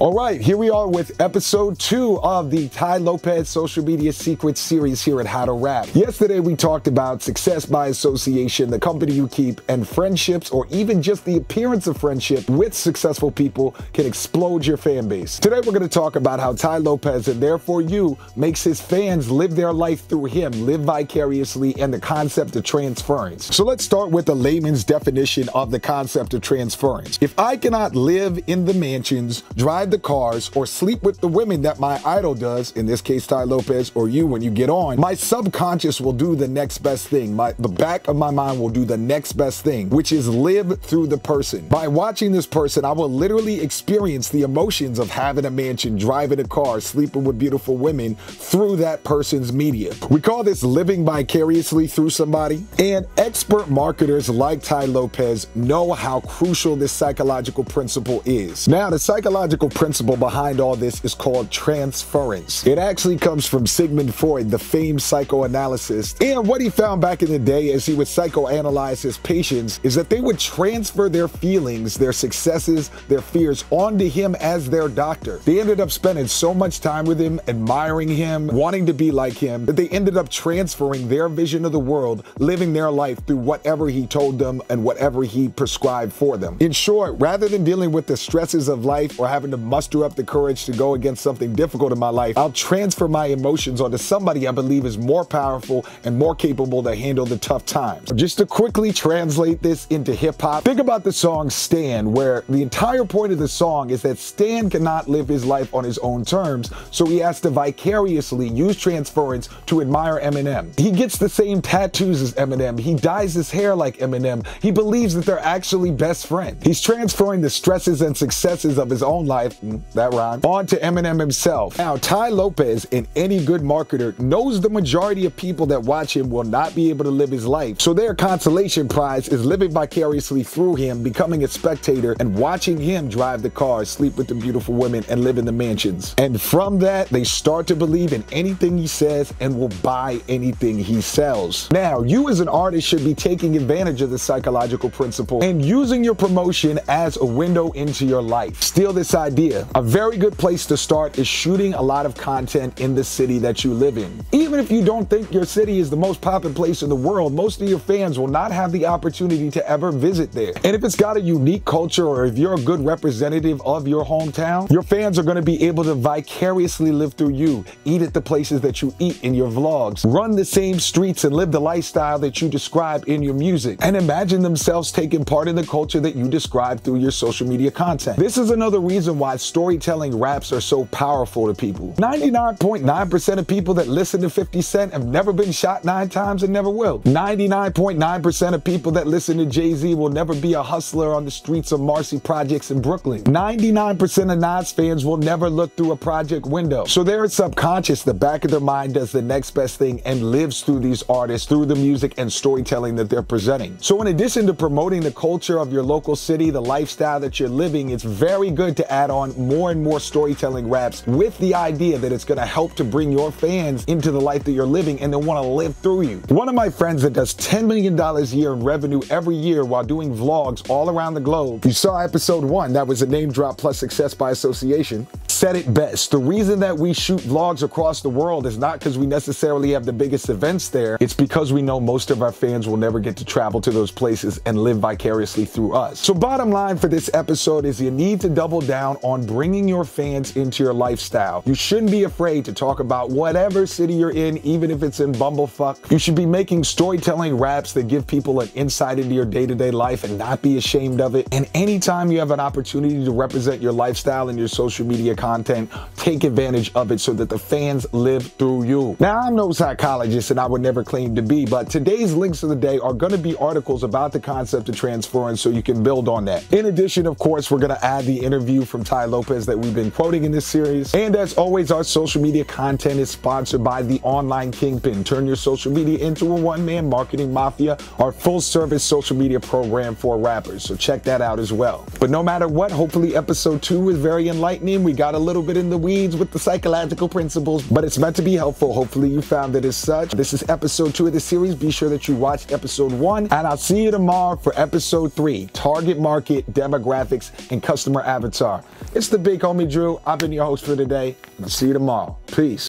All right, here we are with episode 2 of the Ty Lopez Social Media Secrets series here at How to Rap. Yesterday we talked about success by association, the company you keep, and friendships, or even just the appearance of friendship with successful people can explode your fan base. Today we're going to talk about how Ty Lopez, and therefore you, makes his fans live their life through him, live vicariously, and the concept of transference. So let's start with the layman's definition of the concept of transference. If I cannot live in the mansions, drive the cars, or sleep with the women that my idol does, in this case Ty Lopez, or you when you get on, my subconscious will do the next best thing. The back of my mind will do the next best thing, which is live through the person. By watching this person, I will literally experience the emotions of having a mansion, driving a car, sleeping with beautiful women through that person's media. We call this living vicariously through somebody, and expert marketers like Ty Lopez know how crucial this psychological principle is. Now, the psychological principle behind all this is called transference. It actually comes from Sigmund Freud, the famed psychoanalyst, and what he found back in the day as he would psychoanalyze his patients is that they would transfer their feelings, their successes, their fears onto him as their doctor. They ended up spending so much time with him, admiring him, wanting to be like him, that they ended up transferring their vision of the world, living their life through whatever he told them and whatever he prescribed for them. In short, rather than dealing with the stresses of life or having to muster up the courage to go against something difficult in my life, I'll transfer my emotions onto somebody I believe is more powerful and more capable to handle the tough times. Just to quickly translate this into hip-hop, think about the song Stan, where the entire point of the song is that Stan cannot live his life on his own terms, so he has to vicariously use transference to admire Eminem. He gets the same tattoos as Eminem, he dyes his hair like Eminem, he believes that they're actually best friends. He's transferring the stresses and successes of his own life, that rhyme, onto Eminem himself. Now, Ty Lopez, and any good marketer, knows the majority of people that watch him will not be able to live his life, so their consolation prize is living vicariously through him, becoming a spectator, and watching him drive the cars, sleep with the beautiful women, and live in the mansions. And from that, they start to believe in anything he says and will buy anything he sells. Now, you as an artist should be taking advantage of the psychological principle and using your promotion as a window into your life. Steal this idea. A very good place to start is shooting a lot of content in the city that you live in. Even if you don't think your city is the most popular place in the world, most of your fans will not have the opportunity to ever visit there. And if it's got a unique culture, or if you're a good representative of your hometown, your fans are going to be able to vicariously live through you, eat at the places that you eat in your vlogs, run the same streets and live the lifestyle that you describe in your music, and imagine themselves taking part in the culture that you describe through your social media content. This is another reason why storytelling raps are so powerful to people. 99.9% of people that listen to 50 Cent have never been shot 9 times and never will. 99.9% of people that listen to Jay-Z will never be a hustler on the streets of Marcy Projects in Brooklyn. 99% of Nas fans will never look through a project window. So their subconscious, the back of their mind, does the next best thing and lives through these artists, through the music and storytelling that they're presenting. So in addition to promoting the culture of your local city, the lifestyle that you're living, it's very good to add on more and more storytelling raps with the idea that it's going to help to bring your fans into the life that you're living and they want to live through you. One of my friends that does $10 million a year in revenue every year while doing vlogs all around the globe, you saw episode 1, that was a name drop plus success by association, said it best. The reason that we shoot vlogs across the world is not because we necessarily have the biggest events there, it's because we know most of our fans will never get to travel to those places and live vicariously through us. So bottom line for this episode is you need to double down on bringing your fans into your lifestyle. You shouldn't be afraid to talk about whatever city you're in, even if it's in bumblefuck. You should be making storytelling raps that give people an insight into your day-to-day life and not be ashamed of it. And anytime you have an opportunity to represent your lifestyle and your social media content, take advantage of it so that the fans live through you. Now, I'm no psychologist and I would never claim to be, but today's links of the day are going to be articles about the concept of transference so you can build on that. In addition, of course, we're going to add the interview from Ty Lopez that we've been quoting in this series. And as always, our social media content is sponsored by the Online Kingpin. Turn your social media into a one-man marketing mafia, our full-service social media program for rappers. So check that out as well. But no matter what, hopefully episode 2 is very enlightening. We got a little bit in the weeds with the psychological principles, but it's meant to be helpful. Hopefully you found it as such. This is episode 2 of the series. Be sure that you watched episode 1, and I'll see you tomorrow for episode 3, target market, demographics, and customer avatar. It's the big homie Drew. I've been your host for today. I'll see you tomorrow. Peace.